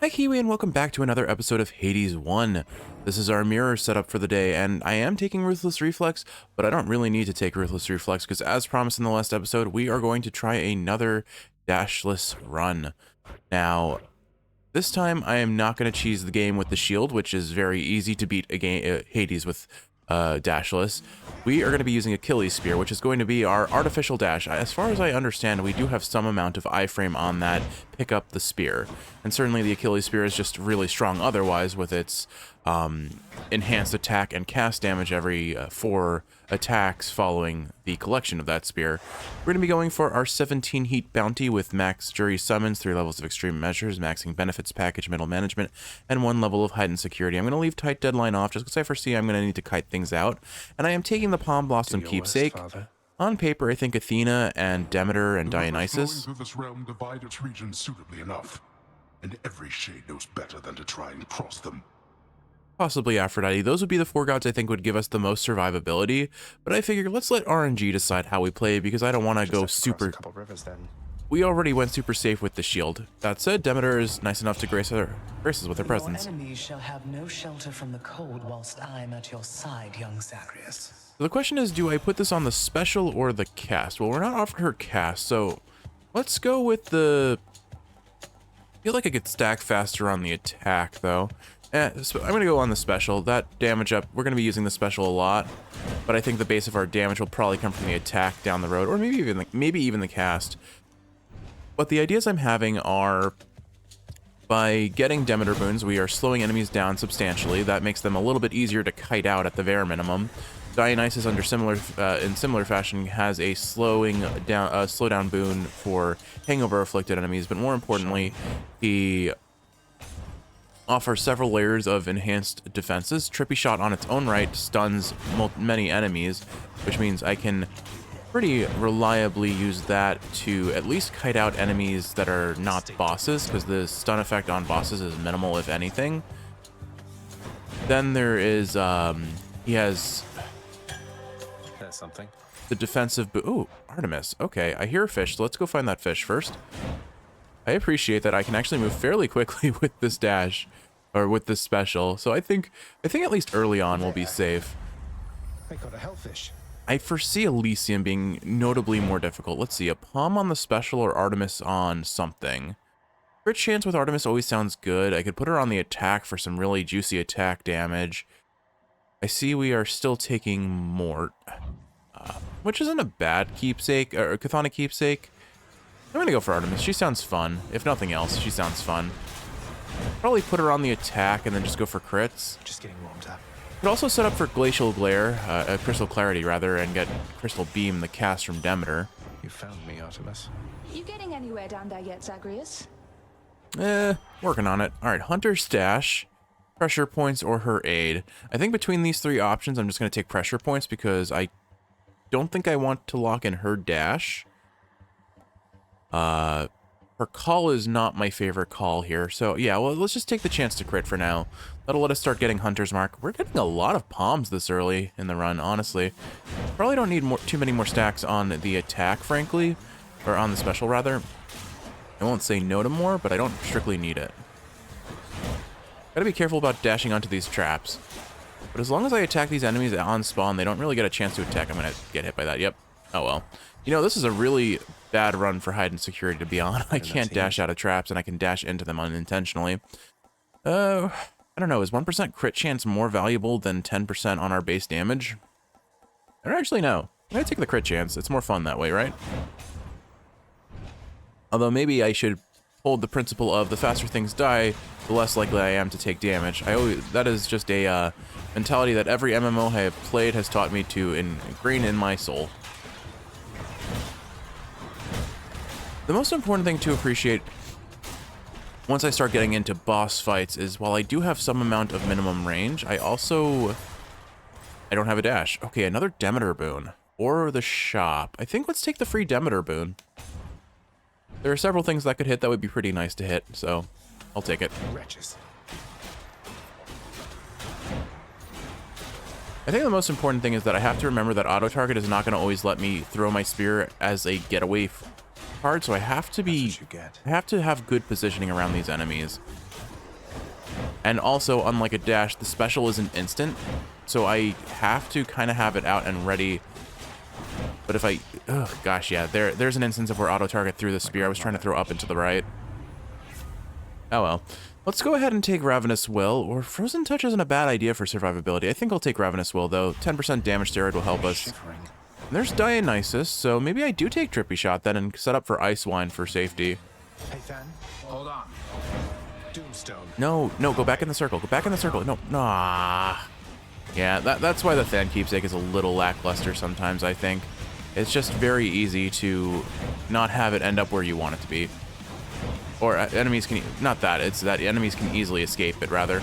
Hi Kiwi and welcome back to another episode of Hades 1. This is our mirror setup for the day, and I am taking Ruthless Reflex, but I don't really need to take Ruthless Reflex because as promised in the last episode, we are going to try another Dashless run. Now, this time I am not going to cheese the game with the shield, which is very easy to beat a game, Hades with Dashless. We are going to be using Achilles Spear, which is going to be our artificial dash. As far as I understand, we do have some amount of iframe on that pick up the spear. And certainly the Achilles Spear is just really strong otherwise with its enhanced attack and cast damage every 4 attacks following the collection of that spear. We're going to be going for our 17 heat bounty with max jury summons, 3 levels of extreme measures, maxing benefits package, middle management, and 1 level of heightened security. I'm going to leave tight deadline off just because I foresee I'm going to need to kite things out. And I am taking the Palm Blossom keepsake. On paper, I think Athena and Demeter and Dionysus. Through this realm divide its regions suitably enough, and every shade knows better than to try and cross them. Possibly Aphrodite. Those would be the 4 gods I think would give us the most survivability, but I figure let's let RNG decide how we play because I don't want to go super... We already went super safe with the shield. That said, Demeter is nice enough to grace us with her presence. Your enemies shall have no shelter from the cold whilst I am at your side, young Zagreus. So the question is, do I put this on the special or the cast? Well, we're not offering her cast, so let's go with the... I feel like I could stack faster on the attack, though. So I'm going to go on the special. That damage up, we're going to be using the special a lot, but I think the base of our damage will probably come from the attack down the road, or maybe even the cast. But the ideas I'm having are, by getting Demeter boons, we are slowing enemies down substantially. That makes them a little bit easier to kite out at the bare minimum. Dionysus, in similar fashion, has a slowdown boon for hangover afflicted enemies, but more importantly, he offers several layers of enhanced defenses. Trippy Shot on its own right stuns many enemies, which means I can pretty reliably use that to at least kite out enemies that are not bosses, because the stun effect on bosses is minimal, if anything. Then there is, he has... That's something. The defensive... Ooh, Artemis. Okay, I hear a fish, so let's go find that fish first. I appreciate that I can actually move fairly quickly with this dash, or with this special, so I think at least early on we'll be safe. I caught a hellfish. I foresee Elysium being notably more difficult. Let's see, a Palm on the special or Artemis on something. Crit chance with Artemis always sounds good. I could put her on the attack for some really juicy attack damage. I see we are still taking Mort, which isn't a bad keepsake, or Chthonic keepsake. I'm gonna go for Artemis. She sounds fun. If nothing else, she sounds fun. Probably put her on the attack and then just go for crits. Just getting warmed up. Could also set up for Glacial Glare, Crystal Clarity rather, and get Crystal Beam, the cast from Demeter. You found me, Artemis. You getting anywhere down there yet, Zagreus? Working on it. Alright, Hunter's Dash, Pressure Points, or her Aid. I think between these 3 options, I'm just gonna take Pressure Points because I don't think I want to lock in her Dash. Her call is not my favorite call here, so yeah, well, let's just take the chance to crit for now. That'll let us start getting Hunter's Mark. We're getting a lot of palms this early in the run, honestly. Probably don't need too many more stacks on the attack, frankly, or on the special, rather. I won't say no to more, but I don't strictly need it. Gotta be careful about dashing onto these traps. But as long as I attack these enemies on spawn, they don't really get a chance to attack. I'm gonna get hit by that, yep. Oh well. You know, this is a really bad run for hide and security to be on. I can't dash out of traps, and I can dash into them unintentionally. I don't know, is 1% crit chance more valuable than 10% on our base damage? I don't actually know. I'm gonna take the crit chance. It's more fun that way, right? Although maybe I should hold the principle of the faster things die, the less likely I am to take damage. That is just a mentality that every MMO I have played has taught me to ingrain in my soul. The most important thing to appreciate once I start getting into boss fights is while I do have some amount of minimum range, I don't have a dash. Okay, another Demeter boon. Or the shop. I think let's take the free Demeter boon. There are several things that could hit that would be pretty nice to hit, so I'll take it. Wretches. I think the most important thing is that I have to remember that auto target is not going to always let me throw my spear as a getaway card, so I have to have good positioning around these enemies. And also, unlike a dash, the special isn't instant, so I have to kind of have it out and ready. But if I... Oh, gosh, yeah. There's an instance of where auto-target threw the spear. I was trying to throw up and to the right. Oh, well. Let's go ahead and take Ravenous Will, or Frozen Touch isn't a bad idea for survivability. I think I'll take Ravenous Will, though. 10% damage steroid will help us. Shivering. And there's Dionysus, so maybe I do take Trippy Shot then and set up for Ice Wine for safety. Hey, Than. Hold on. Doomstone. No, no, go back in the circle. Go back in the circle. No, nah. Yeah, that's why the Than Keepsake is a little lackluster sometimes, I think. It's just very easy to not have it end up where you want it to be. Or enemies can... Not that, it's that enemies can easily escape it, rather.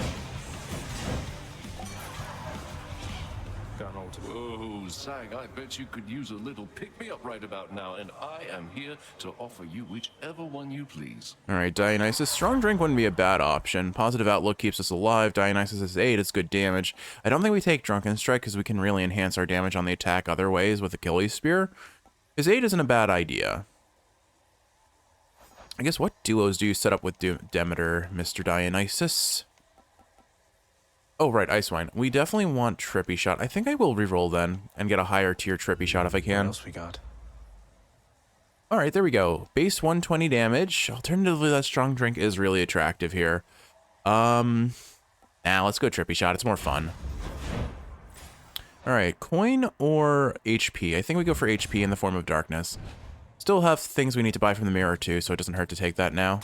Whoa, Zag, I bet you could use a little pick-me-up right about now, and I am here to offer you whichever one you please. Alright, Dionysus. Strong Drink wouldn't be a bad option. Positive Outlook keeps us alive. Dionysus is 8, it's good damage. I don't think we take Drunken Strike because we can really enhance our damage on the attack other ways with Achilles Spear. His 8 isn't a bad idea. I guess what duos do you set up with Demeter, Mr. Dionysus? Oh, right, Ice Wine. We definitely want Trippy Shot. I think I will reroll then and get a higher tier Trippy Shot if I What can. else we got? Alright, there we go. Base 120 damage. Alternatively, that Strong Drink is really attractive here. Nah, let's go Trippy Shot. It's more fun. Alright, coin or HP? I think we go for HP in the form of darkness. Still have things we need to buy from the mirror too, so it doesn't hurt to take that now.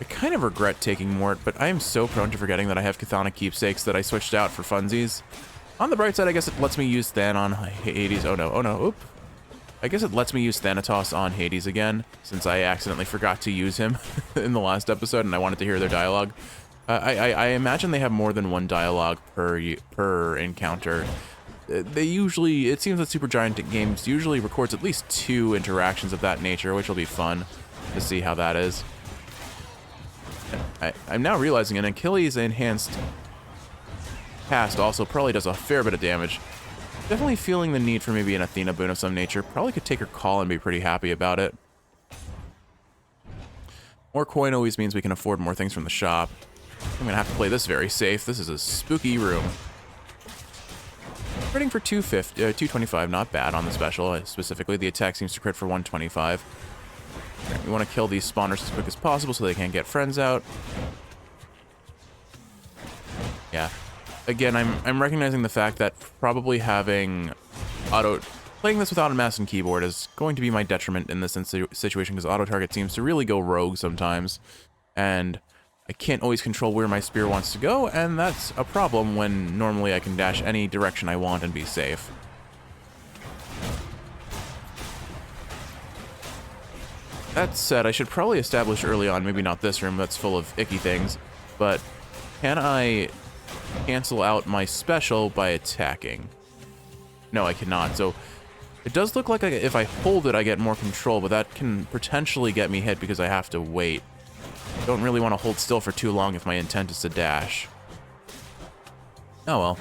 I kind of regret taking Mort, but I am so prone to forgetting that I have Chthonic Keepsakes that I switched out for funsies. On the bright side, I guess it lets me use Than on Hades. Oh no, oop. I guess it lets me use Thanatos on Hades again, since I accidentally forgot to use him in the last episode and I wanted to hear their dialogue. I imagine they have more than one dialogue per encounter. They usually, it seems that Supergiant Games usually records at least 2 interactions of that nature, which will be fun to see how that is. I'm now realizing an Achilles enhanced cast also probably does a fair bit of damage. Definitely feeling the need for maybe an Athena boon of some nature. Probably could take her call and be pretty happy about it. More coin always means we can afford more things from the shop. I'm gonna have to play this very safe. This is a spooky room. Critting for 225, not bad on the special. Specifically, the attack seems to crit for 125. We want to kill these spawners as quick as possible so they can't get friends out. Yeah. Again, I'm recognizing the fact that probably having playing this without a mouse and keyboard is going to be my detriment in this situation because auto-target seems to really go rogue sometimes. And I can't always control where my spear wants to go, and that's a problem when normally I can dash any direction I want and be safe. That said, I should probably establish early on, maybe not this room that's full of icky things, but can I cancel out my special by attacking? No, I cannot, so it does look like if I hold it I get more control, but that can potentially get me hit because I have to wait. Don't really want to hold still for too long if my intent is to dash. Oh well.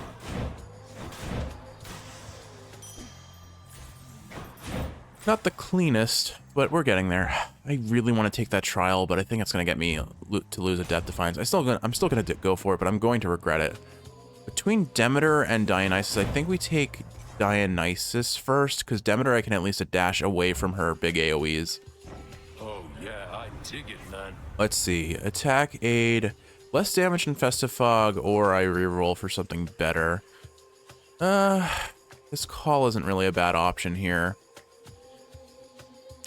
Not the cleanest, but we're getting there. I really want to take that trial, but I think it's going to get me to lose a Death Defiance. I'm still going to go for it, but I'm going to regret it. Between Demeter and Dionysus, I think we take Dionysus first, because Demeter I can at least dash away from her big AoEs. Oh yeah, I dig it, man. Let's see. Attack, aid, less damage in Festive Fog, or I reroll for something better. This call isn't really a bad option here.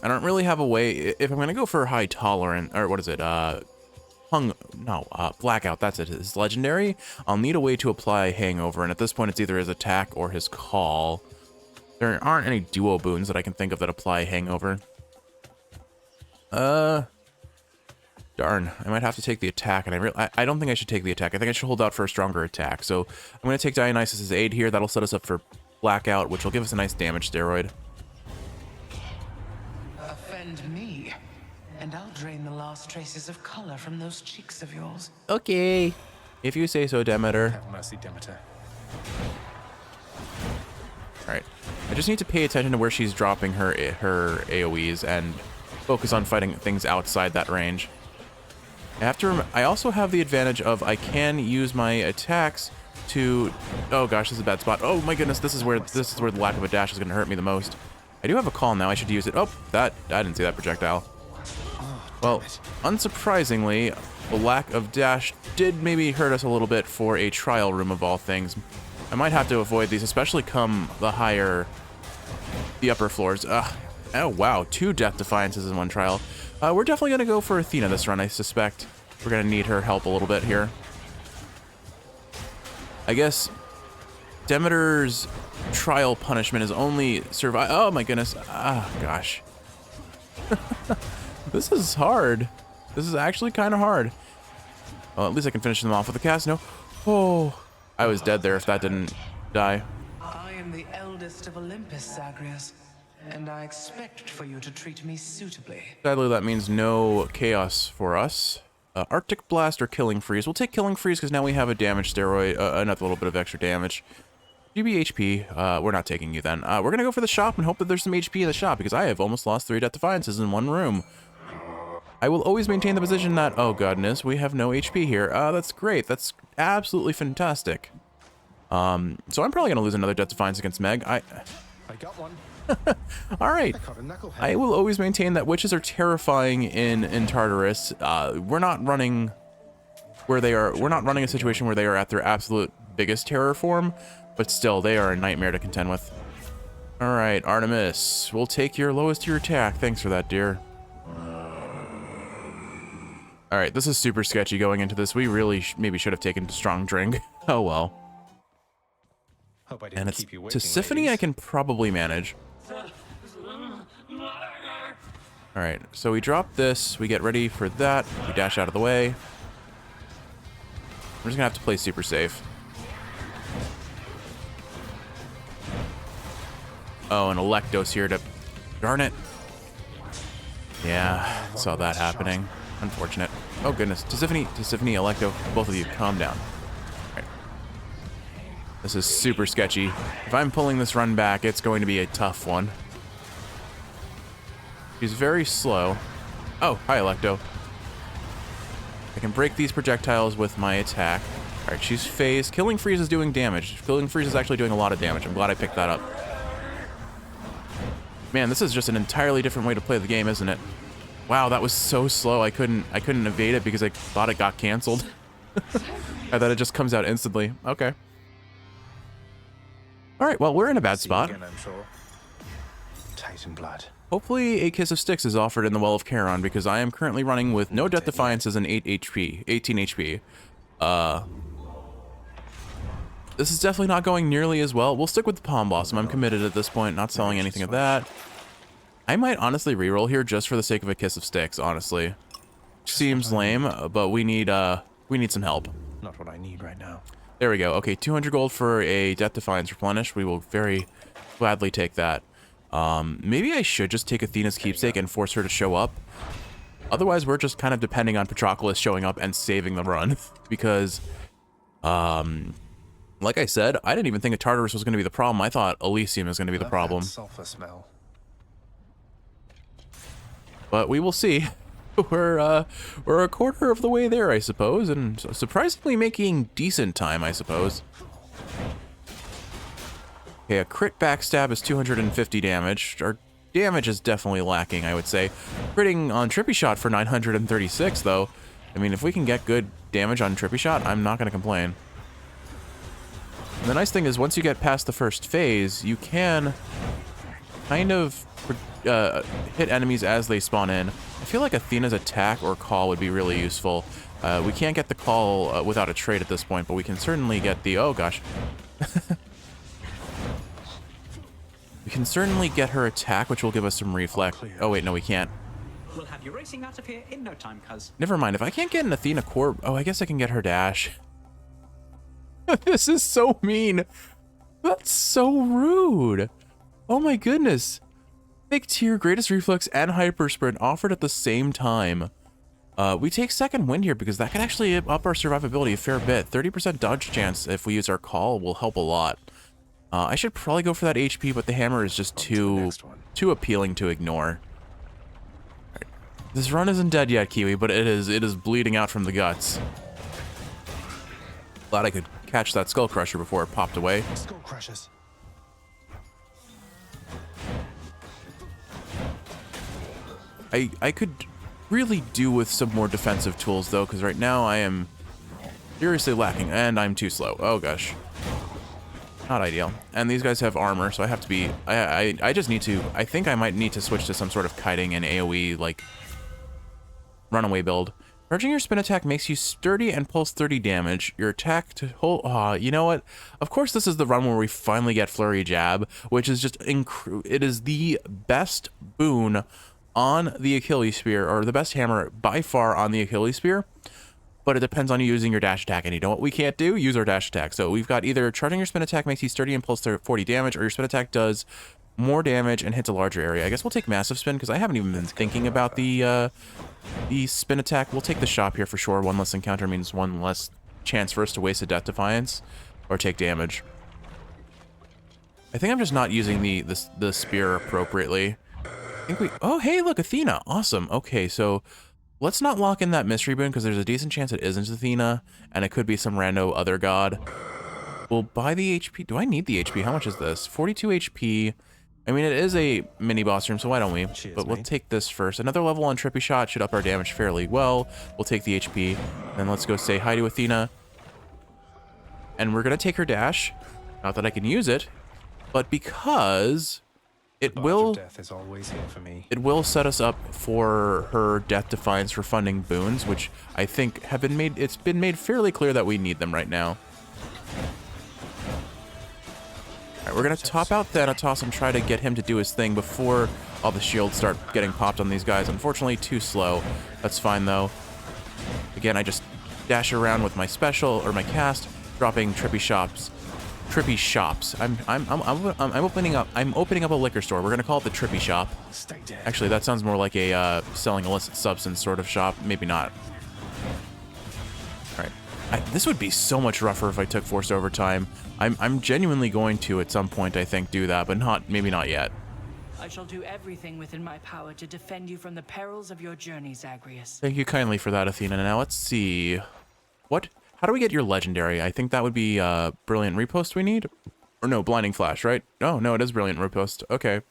I don't really have a way, if I'm going to go for high tolerant, or what is it, Blackout, that's it, his legendary, I'll need a way to apply Hangover, and at this point it's either his attack or his call. There aren't any duo boons that I can think of that apply Hangover. Darn, I might have to take the attack, and I don't think I should take the attack. I think I should hold out for a stronger attack, so I'm going to take Dionysus' aid here. That'll set us up for Blackout, which will give us a nice damage steroid. Offend me, and I'll drain the last traces of color from those cheeks of yours. Okay. If you say so, Demeter. Have mercy, Demeter. Alright. I just need to pay attention to where she's dropping her AoEs, and focus on fighting things outside that range. I also have the advantage of I can use my attacks to... Oh gosh, this is a bad spot. Oh my goodness, this is where the lack of a dash is going to hurt me the most. I do have a call now. I should use it. Oh, I didn't see that projectile. Well, unsurprisingly, the lack of dash did maybe hurt us a little bit for a trial room of all things. I might have to avoid these, especially come the upper floors. Oh wow, 2 Death Defiances in one trial. We're definitely going to go for Athena this run. I suspect we're going to need her help a little bit here. I guess Demeter's trial punishment is only survive. Oh my goodness. Ah, gosh. This is hard. This is actually kind of hard. Well, at least I can finish them off with a cast. No. Oh, I was dead there if that didn't die. I am the eldest of Olympus, Zagreus, and I expect for you to treat me suitably. Sadly, that means no chaos for us. Arctic Blast or Killing Freeze. We'll take Killing Freeze because now we have a damage steroid, another little bit of extra damage. GBHP, we're not taking you then. We're going to go for the shop and hope that there's some HP in the shop because I have almost lost 3 Death Defiances in one room. I will always maintain the position that, oh goodness, we have no HP here. That's great. That's absolutely fantastic. So I'm probably going to lose another Death Defiance against Meg. I got one. All right. I will always maintain that witches are terrifying in Tartarus. We're not running where they are. We're not running a situation where they are at their absolute biggest terror form, but still, they are a nightmare to contend with. All right, Artemis, we'll take your lowest tier attack. Thanks for that, dear. All right, this is super sketchy going into this. We really maybe should have taken Strong Drink. Oh well. Hope I didn't And it's keep you waiting, Tisiphone ladies. I can probably manage. All right, so we drop this. We get ready for that. We dash out of the way. We're just gonna have to play super safe. Oh, and Electo's here to... Darn it. Yeah, saw that happening. Unfortunate. Oh goodness. Tisiphone, Electo, both of you, calm down. All right. This is super sketchy. If I'm pulling this run back, it's going to be a tough one. She's very slow. Oh, hi, Electo. I can break these projectiles with my attack. All right, she's phased. Killing Freeze is doing damage. Killing Freeze is actually doing a lot of damage. I'm glad I picked that up. Man, this is just an entirely different way to play the game, isn't it? Wow, that was so slow. I couldn't evade it because I thought it got canceled. I thought it just comes out instantly. Okay. All right, well, we're in a bad spot. Again, I'm sure. Titan blood. Hopefully a Kiss of Styx is offered in the Well of Charon because I am currently running with no Death Defiances and 18 HP. This is definitely not going nearly as well. We'll stick with the Palm Blossom. I'm committed at this point, not selling anything of that. I might honestly reroll here just for the sake of a Kiss of Styx, honestly. Seems lame, but we need some help. Not what I need right now. There we go. Okay, 200 gold for a Death Defiance replenished. We will very gladly take that. Maybe I should just take Athena's keepsake and force her to show up. Otherwise, we're just kind of depending on Patroclus showing up and saving the run. Because, like I said, I didn't even think Tartarus was going to be the problem. I thought Elysium was going to be the problem. Sulfur smell. But we will see. We're a quarter of the way there, I suppose, and surprisingly making decent time, I suppose. Okay, a crit backstab is 250 damage. Our damage is definitely lacking, I would say. Critting on Trippy Shot for 936, though. I mean, if we can get good damage on Trippy Shot, I'm not going to complain. And the nice thing is, once you get past the first phase, you can kind of hit enemies as they spawn in. I feel like Athena's attack or call would be really useful. We can't get the call without a trait at this point, but we can certainly get the... Oh, gosh. We can certainly get her attack, which will give us some reflex. Oh, wait, no, we can't. We'll have you racing out of here in no time, cuz. Never mind. If I can't get an Athena core... Oh, I guess I can get her dash. This is so mean. That's so rude. Oh, my goodness. Big tier, greatest reflex, and hyper sprint offered at the same time. We take second wind here because that can actually up our survivability a fair bit. 30% dodge chance if we use our call will help a lot. I should probably go for that HP, but the hammer is just too appealing to ignore. All right, This run isn't dead yet, Kiwi, but it is bleeding out from the guts. Glad I could catch that Skull Crusher before it popped away. Skull Crushers. I could really do with some more defensive tools, though, because right now I am seriously lacking, and I'm too slow. Oh, gosh. Not ideal. And these guys have armor, so I have to be... I just need to... I think I might need to switch to some sort of kiting and AoE, like, runaway build. Charging your spin attack makes you sturdy and pulls 30 damage. Your attack to hold... you know what? Of course, this is the run where we finally get Flurry Jab, which is just... It is the best boon on the Achilles Spear, or the best hammer by far on the Achilles Spear. But it depends on you using your dash attack. And you know what we can't do? Use our dash attack. So we've got either charging your spin attack makes you sturdy and pulls 40 damage, or your spin attack does more damage and hits a larger area. I guess we'll take massive spin, because I haven't even been thinking about the spin attack. We'll take the shop here for sure. One less encounter means one less chance for us to waste a Death Defiance or take damage. I think I'm just not using the spear appropriately. I think we... Oh, hey, look, Athena. Awesome. Okay, so... Let's not lock in that mystery boon, because there's a decent chance it isn't Athena, and it could be some rando other god. We'll buy the HP. Do I need the HP? How much is this? 42 HP. I mean, it is a mini boss room, so why don't we? Cheers, but we'll mate. take this first. Another level on Trippy Shot should up our damage fairly well. We'll take the HP. Then let's go say hi to Athena. And we're going to take her dash. Not that I can use it, but because... It will Death is always here for me. It will set us up for her Death Defiance for funding boons, which I think have been made. It's been made fairly clear that we need them right now. All right, we're gonna top out Thanatos and try to get him to do his thing before all the shields start getting popped on these guys. Unfortunately, too slow. That's fine though. Again, I just dash around with my special or my cast, dropping Trippy Shops. Trippy Shops. I'm opening up a liquor store. We're gonna call it the Trippy Shop. Stay dead. Actually, that sounds more like a selling illicit substance sort of shop. Maybe not. All right. This would be so much rougher if I took forced overtime. I'm genuinely going to at some point, I think, do that, but maybe not yet. I shall do everything within my power to defend you from the perils of your journey, Zagreus. Thank you kindly for that, Athena. Now let's see. How do we get your legendary? I think that would be Brilliant Repost we need. Or no, Blinding Flash, right? Oh, no, it is Brilliant Repost. Okay.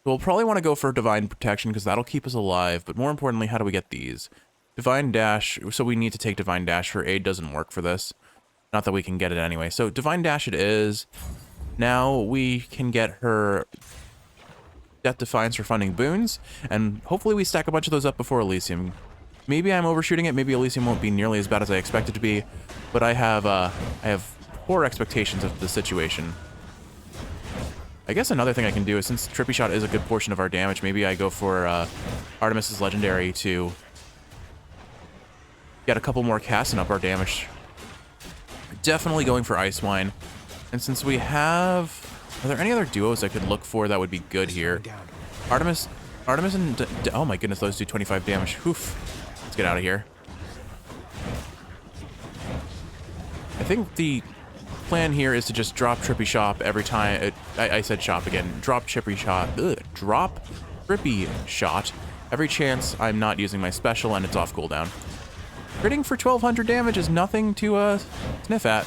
We'll probably want to go for Divine Protection because that'll keep us alive. But more importantly, how do we get these? Divine Dash. So we need to take Divine Dash. Her aid doesn't work for this. Not that we can get it anyway. So Divine Dash it is. Now we can get her Death Defiance for funding boons. And hopefully we stack a bunch of those up before Elysium. Maybe I'm overshooting it. Maybe Elysium won't be nearly as bad as I expect it to be, but I have poor expectations of the situation. I guess another thing I can do is, since Trippy Shot is a good portion of our damage, maybe I go for Artemis's Legendary to get a couple more casts and up our damage. Definitely going for Ice Wine. And since we have... Are there any other duos I could look for that would be good here? Artemis and... Oh my goodness, those do 25 damage. Oof. Let's get out of here. I think the plan here is to just drop Trippy Shop every time. I said shop again. Drop Trippy Shot. Drop Trippy Shot every chance I'm not using my special and it's off cooldown. Critting for 1200 damage is nothing to sniff at.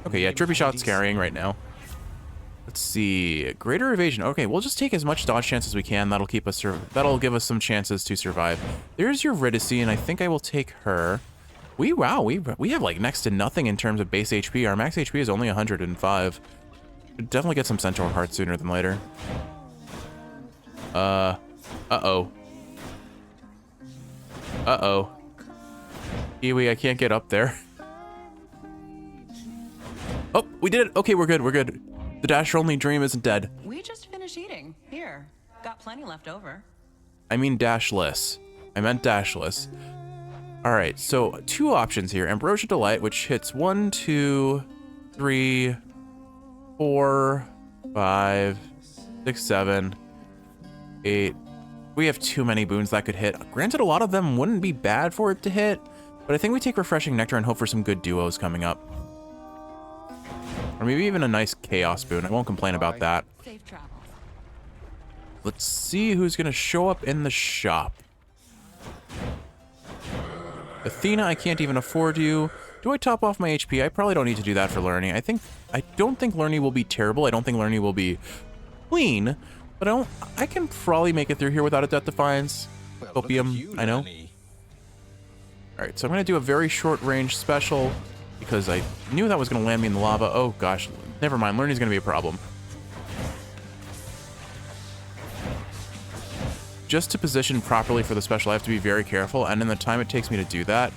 Okay, yeah, Trippy Shot's carrying right now. Let's see, greater evasion. Okay, we'll just take as much dodge chance as we can. That'll keep us. That'll give us some chances to survive. There's Eurydice, and I think I will take her. We have like next to nothing in terms of base HP. Our max HP is only 105. Should definitely get some Centaur Heart sooner than later. Uh-oh. Kiwi, I can't get up there. Oh, we did it. Okay, we're good. We're good. The Dash-only dream isn't dead. We just finished eating. Here, got plenty left over. I mean dashless. I meant dashless. All right, so two options here. Ambrosia Delight, which hits 1, 2, 3, 4, 5, 6, 7, 8. We have too many boons that could hit. Granted, a lot of them wouldn't be bad for it to hit, but I think we take Refreshing Nectar and hope for some good duos coming up. Or maybe even a nice Chaos boon. I won't complain about that. Safe travels. Let's see who's gonna show up in the shop. Athena, I can't even afford you. Do I top off my HP? I probably don't need to do that for Lerny. I don't think Lerny will be terrible. I don't think Lerny will be clean, but I can probably make it through here without a Death Defiance. Well, Opium, I know. Alright, so I'm gonna do a very short range special because I knew that was gonna land me in the lava. Oh gosh, never mind. Lerny's gonna be a problem. Just to position properly for the special, I have to be very careful, and in the time it takes me to do that,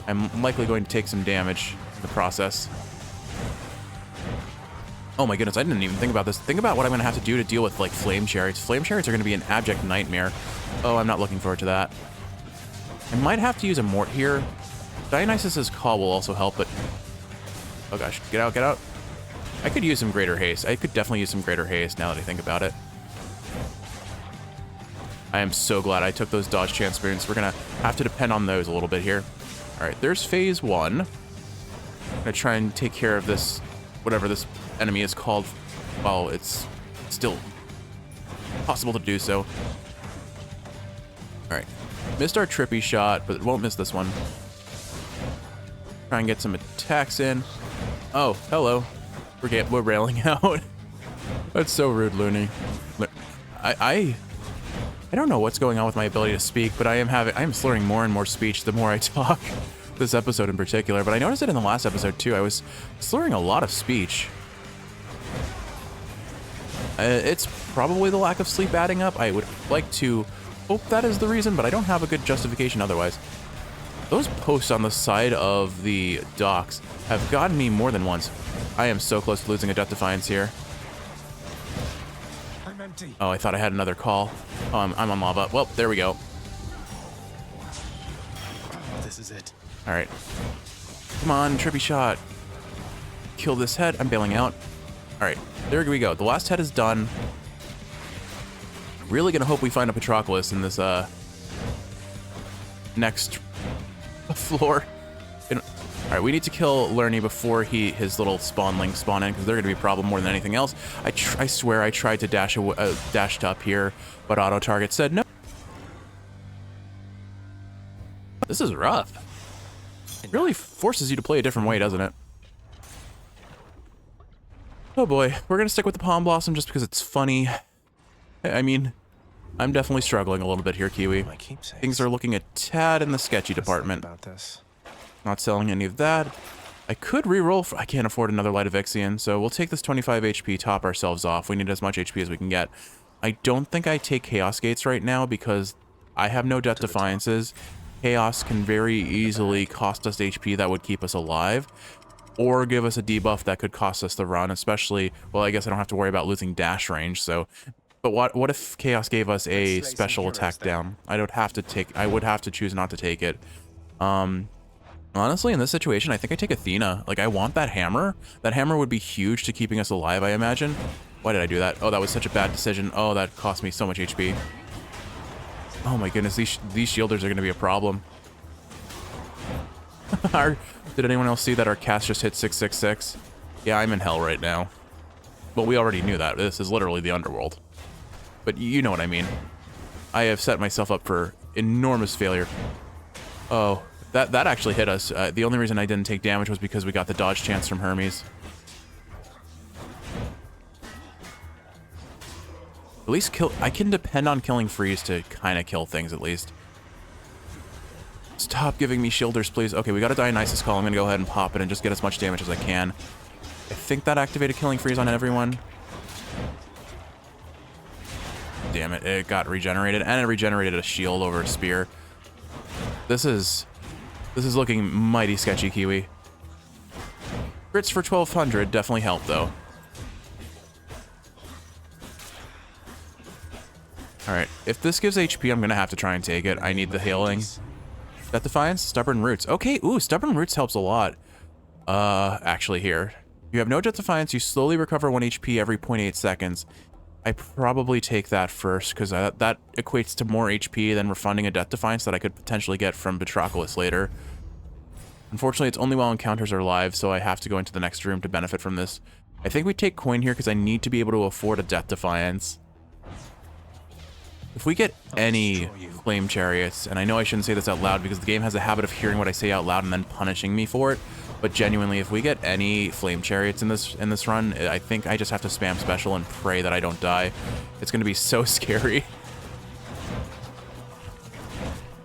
I'm likely going to take some damage in the process. Oh my goodness, I didn't even think about this. Think about what I'm going to have to do to deal with, like, flame chariots. Flame chariots are going to be an abject nightmare. Oh, I'm not looking forward to that. I might have to use a Mort here. Dionysus's Call will also help, but... Oh gosh, get out, get out. I could use some Greater Haste. I could definitely use some Greater Haste now that I think about it. I am so glad I took those dodge chance spoons. We're going to have to depend on those a little bit here. All right, there's phase 1. I'm going to try and take care of this, whatever this enemy is called, while it's still possible to do so. All right, missed our trippy shot, but it won't miss this one. Try and get some attacks in. Oh, hello. We're railing out. That's so rude, Looney. I don't know what's going on with my ability to speak, but I am slurring more and more speech the more I talk. This episode in particular, but I noticed it in the last episode too. I was slurring a lot of speech. It's probably the lack of sleep adding up. I would like to hope that is the reason, but I don't have a good justification otherwise. Those posts on the side of the docks have gotten me more than once. I am so close to losing a Death Defiance here. Oh, I thought I had another call. Oh, I'm on lava. Well, there we go. This is it. All right. Come on, trippy shot. Kill this head. I'm bailing out. All right, there we go. The last head is done. Really gonna hope we find a Patroclus in this next floor. All right, we need to kill Lerny before his little spawnlings spawn in, because they're going to be a problem more than anything else. I swear I tried to dashed up here, but auto target said no. This is rough. It really forces you to play a different way, doesn't it? Oh boy, we're going to stick with the Palm Blossom just because it's funny. I mean, I'm definitely struggling a little bit here, Kiwi. Things are looking a tad in the sketchy department. Not selling any of that. I could re-roll. I can't afford another Light of Ixion, so we'll take this 25 HP, top ourselves off. We need as much HP as we can get. I don't think I take Chaos Gates right now because I have no Death Defiances. Chaos can very easily cost us HP that would keep us alive, or give us a debuff that could cost us the run, especially, well, I guess I don't have to worry about losing dash range, so... But what if Chaos gave us a special attack down? I would have to choose not to take it. Honestly, in this situation, I think I take Athena. Like, I want that hammer. That hammer would be huge to keeping us alive, I imagine. Why did I do that? Oh, that was such a bad decision. Oh, that cost me so much HP. Oh my goodness, these shielders are going to be a problem. Did anyone else see that our cast just hit 666? Yeah, I'm in hell right now. Well, we already knew that. This is literally the underworld. But you know what I mean. I have set myself up for enormous failure. Oh, that actually hit us. The only reason I didn't take damage was because we got the dodge chance from Hermes. At least I can depend on killing Freeze to kind of kill things, at least. Stop giving me shielders, please. Okay, we got a Dionysus Call. I'm going to go ahead and pop it and just get as much damage as I can. I think that activated killing Freeze on everyone. Damn it, it got regenerated, and it regenerated a shield over a spear. This is looking mighty sketchy, Kiwi. Crits for 1200 definitely help, though. Alright, if this gives HP, I'm going to have to try and take it. I need the healing. Death Defiance? Stubborn Roots. Okay, ooh, Stubborn Roots helps a lot. Actually here. You have no Death Defiance, you slowly recover 1 HP every 0.8 seconds. I probably take that first, because that equates to more HP than refunding a Death Defiance that I could potentially get from Patroclus later. Unfortunately, it's only while encounters are live, so I have to go into the next room to benefit from this. I think we take Coin here, because I need to be able to afford a Death Defiance. If we get any flame chariots, and I know I shouldn't say this out loud because the game has a habit of hearing what I say out loud and then punishing me for it, but genuinely, if we get any flame chariots in this run, I think I just have to spam special and pray that I don't die. It's going to be so scary.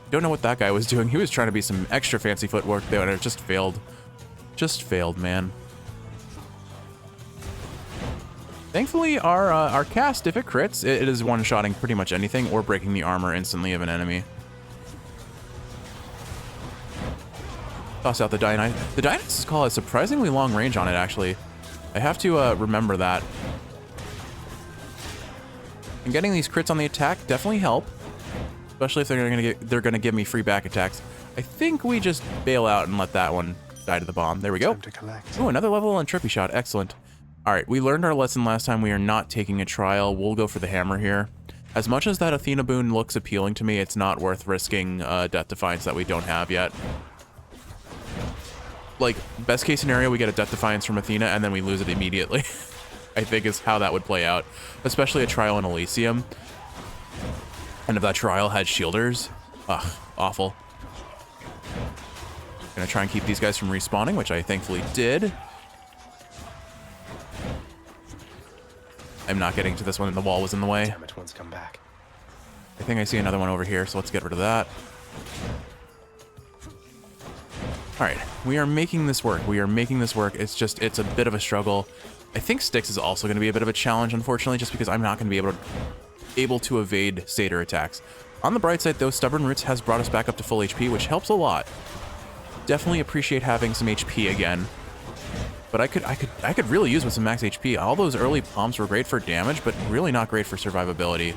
Don't know what that guy was doing. He was trying to be some extra fancy footwork there, and it just failed. Just failed, man. Thankfully, our cast, if it crits, it is one-shotting pretty much anything or breaking the armor instantly of an enemy. Toss out the Dionysus. The Dionysus call has surprisingly long range on it, actually. I have to remember that. And getting these crits on the attack definitely help, especially if they're gonna give me free back attacks. I think we just bail out and let that one die to the bomb. There we go. Ooh, another level on Trippy Shot. Excellent. All right, we learned our lesson last time. We are not taking a trial. We'll go for the hammer here. As much as that Athena boon looks appealing to me, it's not worth risking Death Defiance that we don't have yet. Like, best case scenario, we get a Death Defiance from Athena and then we lose it immediately. I think is how that would play out. Especially a trial in Elysium. And if that trial had shielders, ugh, awful. Gonna try and keep these guys from respawning, which I thankfully did. I'm not getting to this one, the wall was in the way. Damn it, one's come back. I think I see another one over here, so let's get rid of that. Alright, we are making this work. We are making this work. It's a bit of a struggle. I think Styx is also going to be a bit of a challenge, unfortunately, just because I'm not going to be able to evade Satyr attacks. On the bright side, though, Stubborn Roots has brought us back up to full HP, which helps a lot. Definitely appreciate having some HP again. But I could really use with some max HP. All those early pumps were great for damage, but really not great for survivability.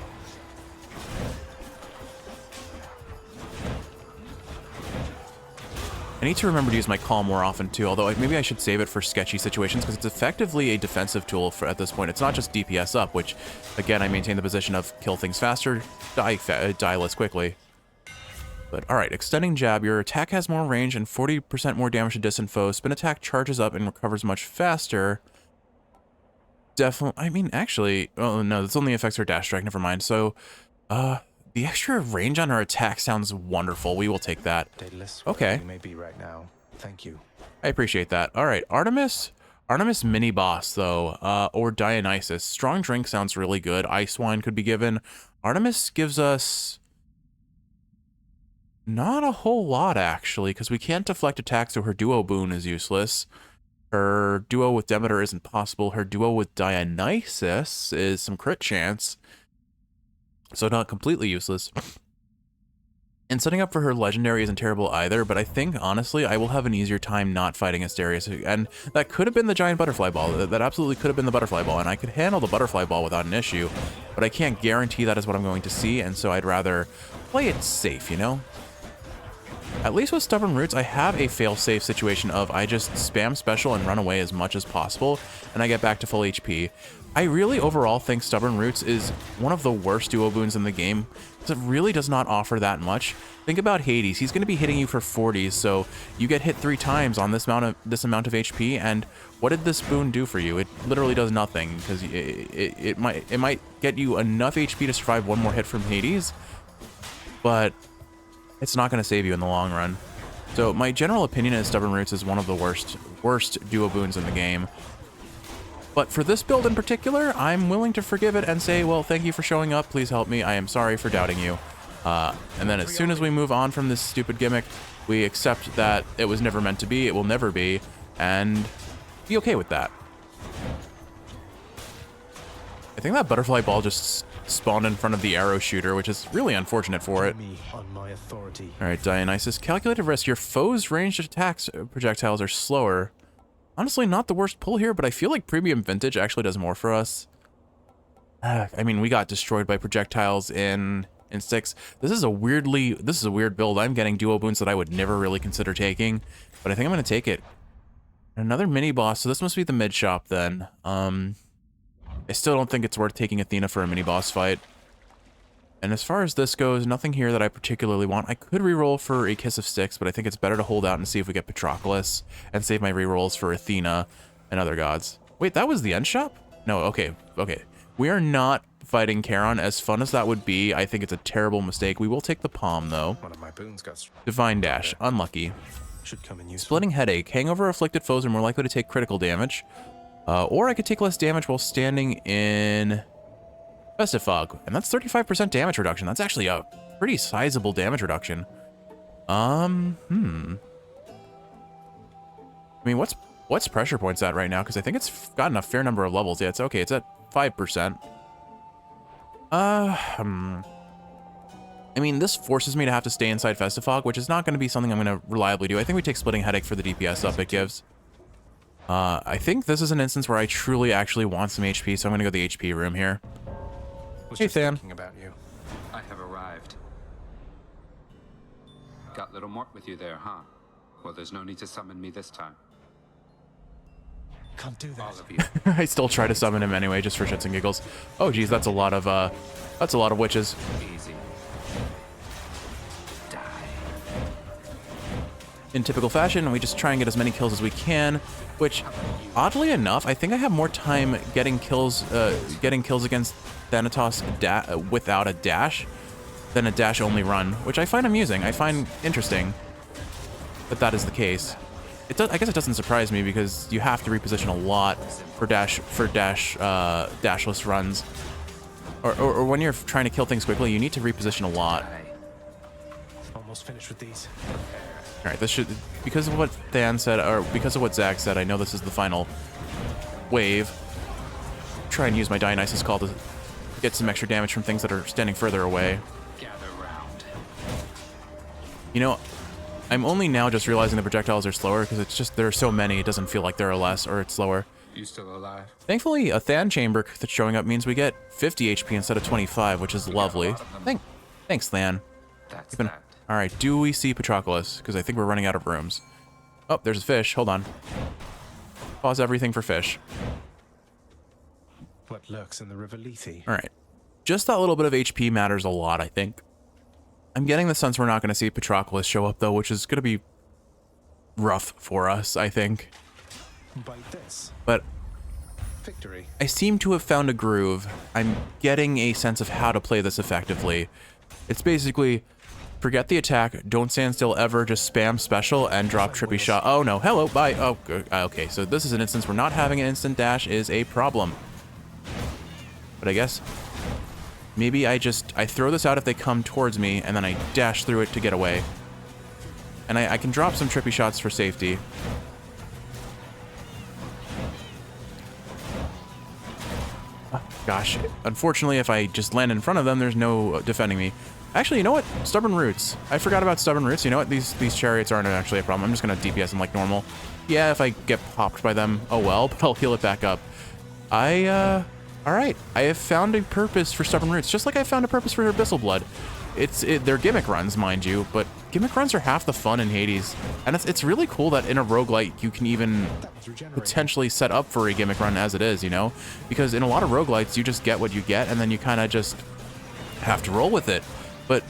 I need to remember to use my call more often too, although maybe I should save it for sketchy situations because it's effectively a defensive tool at this point. It's not just DPS up, which, again, I maintain the position of kill things faster, die less quickly. But alright, extending jab. Your attack has more range and 40% more damage to distant foes. Spin attack charges up and recovers much faster. Definitely, I mean, actually, oh no, this only affects her dash strike, never mind. So, the extra range on her attack sounds wonderful. We will take that. Okay. You may be right now. Thank you. I appreciate that. Alright, Artemis mini boss though, or Dionysus. Strong drink sounds really good. Ice wine could be given. Artemis gives us not a whole lot, actually, because we can't deflect attacks, so her duo boon is useless. Her duo with Demeter isn't possible. Her duo with Dionysus is some crit chance, so not completely useless. And setting up for her legendary isn't terrible either, but I think, honestly, I will have an easier time not fighting Asterius. And that could have been the giant butterfly ball. That absolutely could have been the butterfly ball, and I could handle the butterfly ball without an issue, but I can't guarantee that is what I'm going to see, and so I'd rather play it safe, you know? At least with Stubborn Roots, I have a fail-safe situation of I just spam special and run away as much as possible, and I get back to full HP. I really overall think Stubborn Roots is one of the worst duo boons in the game, because it really does not offer that much. Think about Hades. He's going to be hitting you for 40s, so you get hit 3 times on this amount of HP, and what did this boon do for you? It literally does nothing, because it might get you enough HP to survive one more hit from Hades, but it's not going to save you in the long run. So my general opinion is Stubborn Roots is one of the worst duo boons in the game. But for this build in particular, I'm willing to forgive it and say, well, thank you for showing up. Please help me. I am sorry for doubting you. And then as soon as we move on from this stupid gimmick, we accept that it was never meant to be, it will never be, and be okay with that. I think that butterfly ball just spawned in front of the arrow shooter, which is really unfortunate for it. Alright, Dionysus. Calculated risk. Your foe's ranged attacks projectiles are slower. Honestly, not the worst pull here, but I feel like Premium Vintage actually does more for us. I mean, we got destroyed by projectiles in Styx. This is a weird build. I'm getting duo boons that I would never really consider taking, but I think I'm going to take it. Another mini boss, so this must be the mid shop then. I still don't think it's worth taking Athena for a mini boss fight. And as far as this goes, nothing here that I particularly want. I could reroll for a Kiss of Styx, but I think it's better to hold out and see if we get Patroclus and save my rerolls for Athena and other gods. Wait, that was the end shop? No, okay. We are not fighting Charon. As fun as that would be, I think it's a terrible mistake. We will take the palm, though. One of my boons got Divine Dash. Unlucky. should come in useful. Splitting Headache. Hangover afflicted foes are more likely to take critical damage. Or I could take less damage while standing in Festive Fog. And that's 35% damage reduction. That's actually a pretty sizable damage reduction. I mean, what's pressure points at right now? Because I think it's gotten a fair number of levels. Yeah, it's okay. It's at 5%. I mean, this forces me to have to stay inside Festive Fog, which is not going to be something I'm going to reliably do. I think we take Splitting Headache for the DPS up it gives. I think this is an instance where I truly actually want some HP, so I'm going to go the HP room here. Hey, Than. Thinking about you. I have arrived. Got little Mort with you there, huh? Well, there's no need to summon me this time. Can't do that. All of you. I still try to summon him anyway, just for shits and giggles. Oh, geez, that's a lot of witches. Easy. Die. In typical fashion, we just try and get as many kills as we can, which, oddly enough, I think I have more time getting kills against Thanatos without a dash than a dash-only run, which I find amusing. I find interesting that is the case. I guess it doesn't surprise me because you have to reposition a lot for dashless runs, or when you're trying to kill things quickly, you need to reposition a lot. Almost finished with these. All right, this should, because of what Than said, or because of what Zach said, I know this is the final wave. Try and use my Dionysus Call to get some extra damage from things that are standing further away. Gather round. You know, I'm only now just realizing the projectiles are slower because it's just, there are so many, it doesn't feel like there are less or it's slower. You still alive? Thankfully, a Than chamber that's showing up means we get 50 HP instead of 25, which is lovely. Thanks, Than. That's that. All right, do we see Patroclus? Because I think we're running out of rooms. Oh, there's a fish. Hold on. Pause everything for fish. What lurks in the River Lethe? All right. Just that little bit of HP matters a lot, I think. I'm getting the sense we're not going to see Patroclus show up, though, which is going to be rough for us, I think. Bite this. But Victory. I seem to have found a groove. I'm getting a sense of how to play this effectively. It's basically, forget the attack, don't stand still ever, just spam special and drop trippy shot. Oh no, hello, bye. Oh, okay, so this is an instance where not having an instant dash is a problem. But I guess maybe I throw this out if they come towards me, and then I dash through it to get away. And I can drop some trippy shots for safety. Oh, gosh, unfortunately, if I just land in front of them, there's no defending me. Actually, you know what? Stubborn Roots. I forgot about Stubborn Roots. You know what? These chariots aren't actually a problem. I'm just going to DPS them like normal. Yeah, if I get popped by them, oh well, but I'll heal it back up. All right. I have found a purpose for Stubborn Roots, just like I found a purpose for Abyssal Blood. They're gimmick runs, mind you, but gimmick runs are half the fun in Hades. And it's really cool that in a roguelite, you can even potentially set up for a gimmick run as it is, you know? Because in a lot of roguelites, you just get what you get, and then you kind of just have to roll with it. But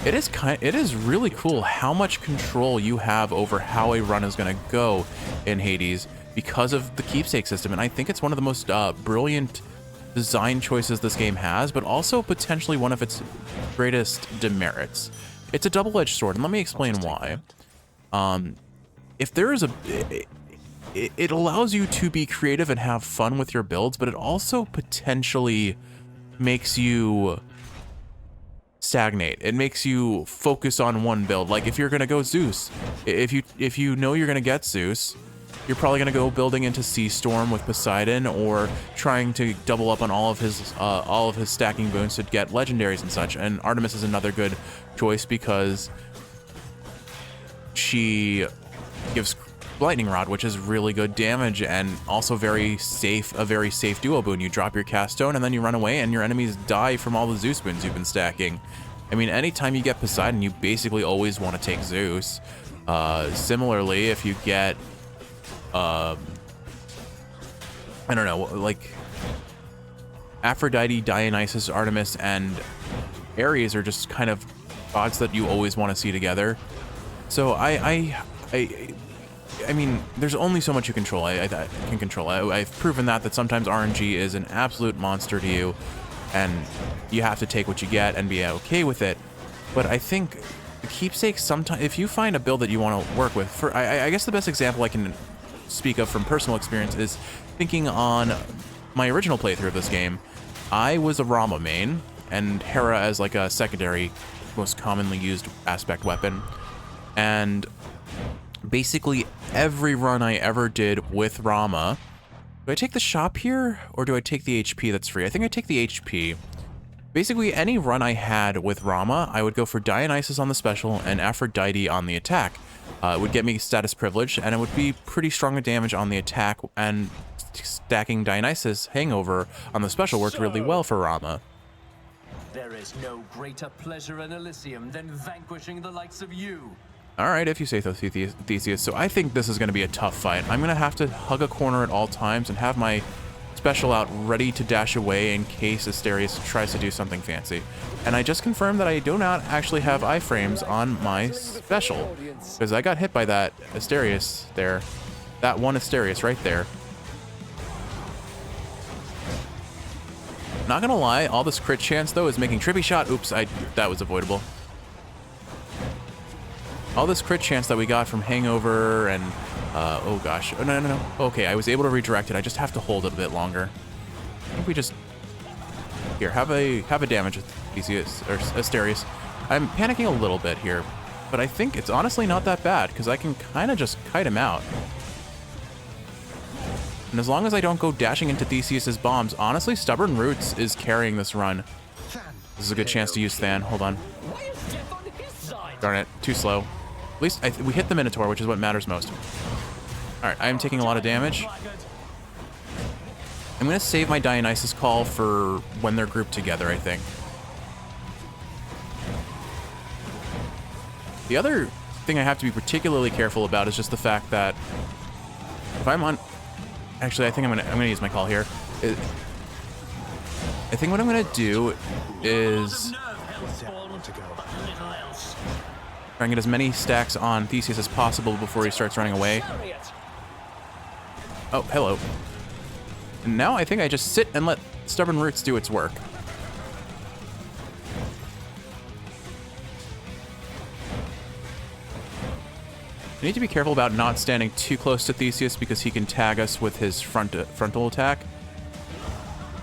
it is really cool how much control you have over how a run is going to go in Hades because of the keepsake system. And I think it's one of the most brilliant design choices this game has, but also potentially one of its greatest demerits. It's a double-edged sword, and let me explain why. If there is it allows you to be creative and have fun with your builds, but it also potentially makes you stagnate. It makes you focus on one build. Like if you're gonna go Zeus, if you know you're gonna get Zeus, you're probably gonna go building into Sea Storm with Poseidon, or trying to double up on all of his stacking boons to get legendaries and such. And Artemis is another good choice because she gives Lightning Rod, which is really good damage and also a very safe duo boon. You drop your cast stone and then you run away and your enemies die from all the Zeus boons you've been stacking. I mean, anytime you get Poseidon, you basically always want to take Zeus. Similarly, if you get I don't know, like Aphrodite, Dionysus, Artemis, and Ares are just kind of gods that you always want to see together. So I mean, there's only so much you control. I can control. I've proven that sometimes RNG is an absolute monster to you, and you have to take what you get and be okay with it. But I think the keepsakes, sometimes, if you find a build that you want to work with, for I guess the best example I can speak of from personal experience is thinking on my original playthrough of this game. I was a Rama main, and Hera as like a secondary, most commonly used aspect weapon. And basically every run I ever did with Rama, do I take the shop here, or do I take the HP that's free? I think I take the HP. Basically, any run I had with Rama, I would go for Dionysus on the special and Aphrodite on the attack. It would get me status privilege, and it would be pretty strong damage on the attack, and stacking Dionysus Hangover on the special worked really well for Rama. There is no greater pleasure in Elysium than vanquishing the likes of you. Alright, if you say so, Theseus. So I think this is going to be a tough fight. I'm going to have to hug a corner at all times and have my special out ready to dash away in case Asterius tries to do something fancy. And I just confirmed that I do not actually have iframes on my special, because I got hit by that Asterius there. That one Asterius right there. Not gonna lie, all this crit chance though is making trippy shot. Oops, that was avoidable. All this crit chance that we got from Hangover and oh gosh, oh, no. Okay, I was able to redirect it. I just have to hold it a bit longer. I think we just here have a damage with Theseus or Asterius. I'm panicking a little bit here, but I think it's honestly not that bad because I can kind of just kite him out. And as long as I don't go dashing into Theseus's bombs, honestly, Stubborn Roots is carrying this run. This is a good chance to use Than. Hold on. Darn it, too slow. At least we hit the Minotaur, which is what matters most. Alright, I am taking a lot of damage. I'm going to save my Dionysus call for when they're grouped together, I think. The other thing I have to be particularly careful about is just the fact that if I'm on... Actually, I think I'm gonna use my call here. I think what I'm gonna do is try and get as many stacks on Theseus as possible before he starts running away. Oh, hello. And now I think I just sit and let Stubborn Roots do its work. I need to be careful about not standing too close to Theseus because he can tag us with his frontal attack.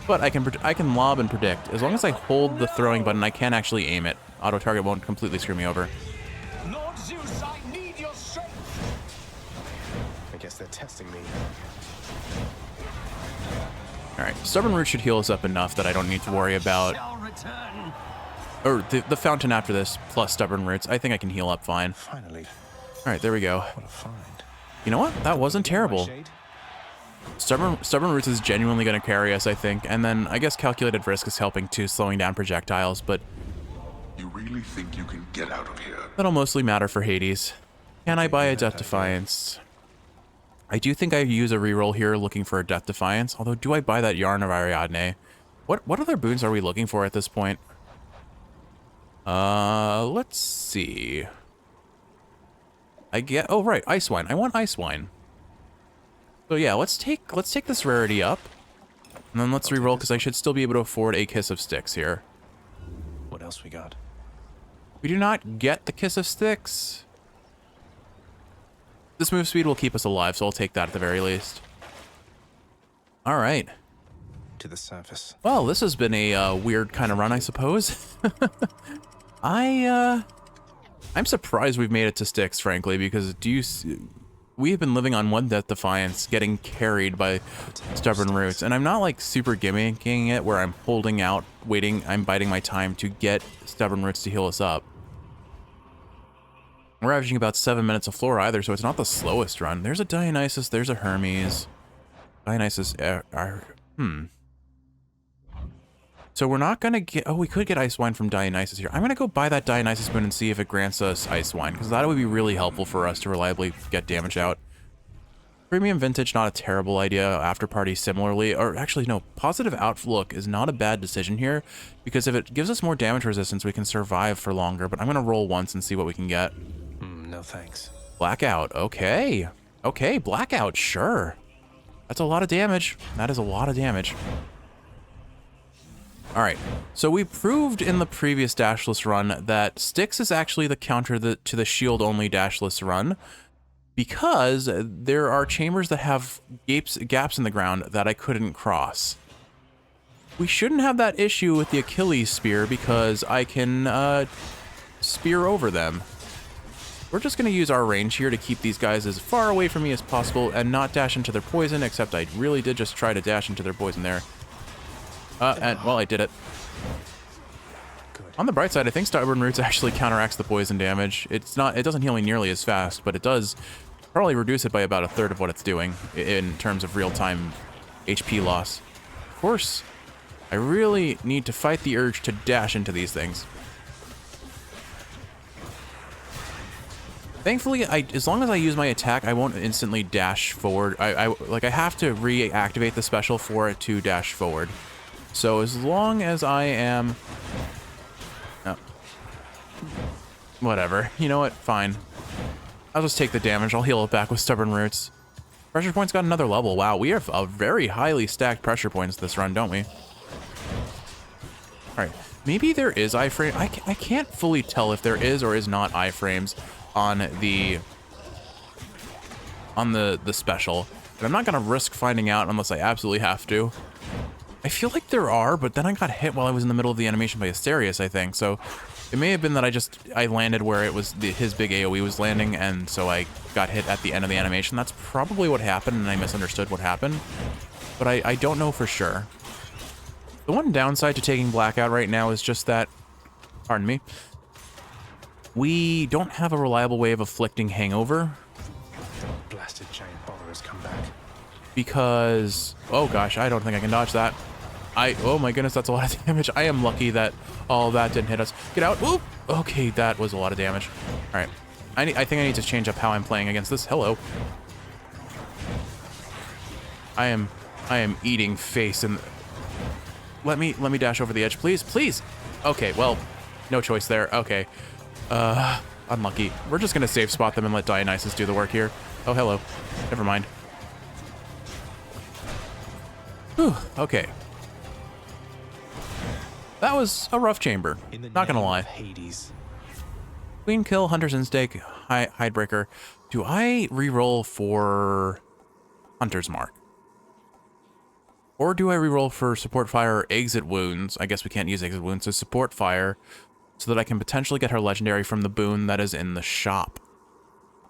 But I can lob and predict. As long as I hold the throwing button, I can actually aim it. Auto target won't completely screw me over. Lord Zeus, I need your strength. I guess they're testing me. Alright, Stubborn Root should heal us up enough that I don't need to worry about... Or the fountain after this, plus Stubborn Roots. I think I can heal up fine. Finally. Alright, there we go. What a find. You know what? That wasn't terrible. Stubborn Roots is genuinely going to carry us, I think. And then I guess Calculated Risk is helping too, slowing down projectiles, but... You really think you can get out of here? That'll mostly matter for Hades. Can I buy a Death Defiance? I do think I use a reroll here looking for a Death Defiance, although do I buy that Yarn of Ariadne? What other boons are we looking for at this point? Let's see. Oh right, Ice Wine. I want Ice Wine. So yeah, let's take this rarity up. And then let's reroll because I should still be able to afford a Kiss of Styx here. What else we got? We do not get the Kiss of Styx. This move speed will keep us alive, so I'll take that at the very least. All right. To the surface. Well, this has been a weird kind of run, I suppose. I'm surprised we've made it to Styx, frankly, because we have been living on one Death Defiance, getting carried by Stubborn Roots, and I'm not like super gimmicking it where I'm holding out, waiting, I'm biding my time to get Stubborn Roots to heal us up. We're averaging about 7 minutes of floor either, so it's not the slowest run. There's a Dionysus, there's a Hermes. Dionysus, So we're not gonna get, oh, we could get Ice Wine from Dionysus here. I'm gonna go buy that Dionysus boon and see if it grants us Ice Wine, because that would be really helpful for us to reliably get damage out. Premium Vintage, not a terrible idea. After Party similarly, or actually no, Positive Outlook is not a bad decision here, because if it gives us more damage resistance, we can survive for longer, but I'm gonna roll once and see what we can get. No thanks. Blackout, okay. Okay, blackout, sure. That's a lot of damage. That is a lot of damage. All right, so we proved in the previous dashless run that Styx is actually the counter to the shield-only dashless run, because there are chambers that have gaps in the ground that I couldn't cross. We shouldn't have that issue with the Achilles spear because I can spear over them. We're just going to use our range here to keep these guys as far away from me as possible and not dash into their poison, except I really did just try to dash into their poison there. And, well, I did it. Good. On the bright side, I think Stubborn Roots actually counteracts the poison damage. It doesn't heal me nearly as fast, but it does probably reduce it by about a third of what it's doing in terms of real-time HP loss. Of course, I really need to fight the urge to dash into these things. Thankfully, as long as I use my attack, I won't instantly dash forward. I have to reactivate the special for it to dash forward. So as long as I am... Oh. Whatever. You know what? Fine. I'll just take the damage. I'll heal it back with Stubborn Roots. Pressure points got another level. Wow, we have a very highly stacked pressure points this run, don't we? Alright. Maybe there is iframe. I can't fully tell if there is or is not iframes on the special, but I'm not gonna risk finding out unless I absolutely have to. I feel like there are, but then I got hit while I was in the middle of the animation by Asterius, I think. So it may have been that I landed where it was his big AoE was landing, and so I got hit at the end of the animation. That's probably what happened, and I misunderstood what happened, but I don't know for sure. The one downside to taking Blackout right now is just that, pardon me, we don't have a reliable way of afflicting Hangover. The blasted giant baller has come back. Because, oh gosh, I don't think I can dodge that. Oh my goodness, that's a lot of damage. I am lucky that all that didn't hit us. Get out. Whoop. Okay, that was a lot of damage. All right. I think I need to change up how I'm playing against this. Hello. I am eating face, and let me dash over the edge, please. Please. Okay, well, no choice there. Okay. Unlucky. We're just gonna safe spot them and let Dionysus do the work here. Oh, hello. Never mind. Whew, okay. That was a rough chamber. Not gonna lie. Hades. Queen kill, Hunter's Instinct, Hidebreaker. Do I reroll for Hunter's Mark? Or do I reroll for Support Fire or Exit Wounds? I guess we can't use Exit Wounds, so Support Fire, so that I can potentially get her legendary from the boon that is in the shop.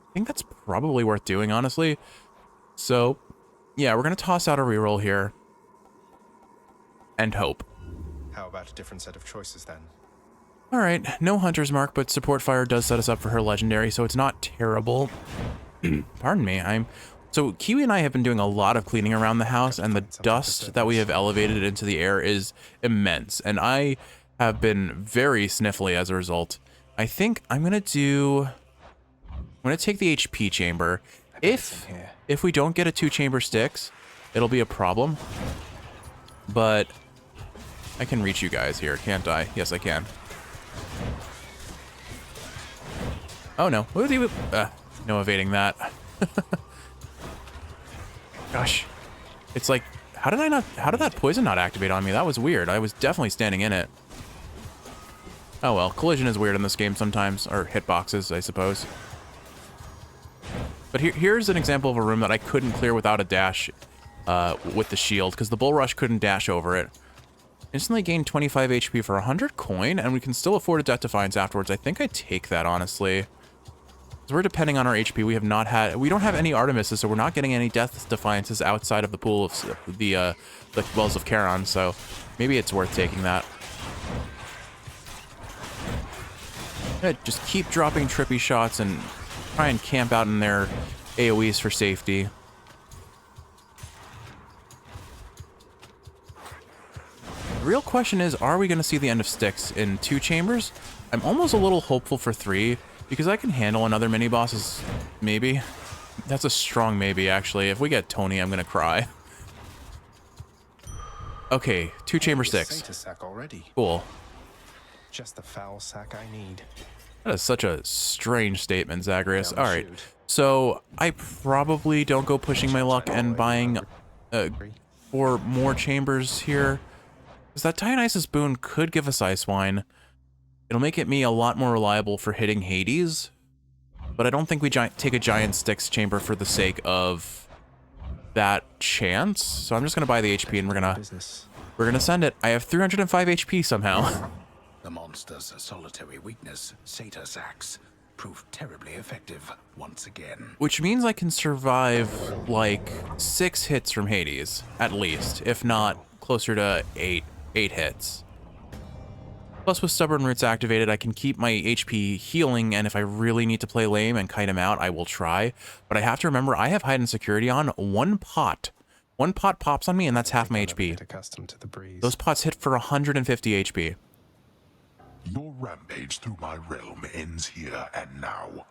I think that's probably worth doing, honestly. So, yeah, we're going to toss out a reroll here. And hope. How about a different set of choices, then? Alright, no Hunter's Mark, but Support Fire does set us up for her legendary, so it's not terrible. Pardon me, So, Kiwi and I have been doing a lot of cleaning around the house, and the dust that we have elevated into the air is immense, and I have been very sniffly as a result. I think I'm gonna take the HP chamber. If we don't get a 2-chamber Styx, it'll be a problem. But I can reach you guys here, can't I? Yes, I can. Oh no! No evading that. Gosh, it's like, how did that poison not activate on me? That was weird. I was definitely standing in it. Oh well, collision is weird in this game sometimes, or hitboxes, I suppose. But here's an example of a room that I couldn't clear without a dash with the shield, because the Bull Rush couldn't dash over it. Instantly gain 25 HP for 100 coin, and we can still afford a Death Defiance afterwards. I think I take that, honestly. Because we're depending on our HP. We don't have any Artemises, so we're not getting any Death Defiances outside of the pool of the Wells of Charon, so maybe it's worth taking that. Just keep dropping trippy shots and try and camp out in their AoEs for safety. The real question is, are we going to see the end of Styx in 2 chambers? I'm almost a little hopeful for 3, because I can handle another mini-boss, maybe. That's a strong maybe, actually. If we get Tony, I'm going to cry. Okay, 2-chamber Styx. Sack already. Cool. Just the foul sack I need. That is such a strange statement, Zagreus. All right. So I probably don't go pushing my luck and buying 4 more chambers here. Because that Dionysus boon could give us Ice Wine. It'll make me a lot more reliable for hitting Hades. But I don't think we take a Giant Styx chamber for the sake of that chance. So I'm just gonna buy the HP and we're gonna send it. I have 305 HP somehow. The monster's solitary weakness, Sator's axe, proved terribly effective once again. Which means I can survive like 6 hits from Hades, at least, if not closer to 8 hits. Plus, with Stubborn Roots activated, I can keep my HP healing, and if I really need to play lame and kite him out, I will try. But I have to remember, I have Hide and Security on. One pot pops on me, and that's half my HP. Get accustomed to the breeze. Those pots hit for 150 HP. Your rampage through my realm ends here and now.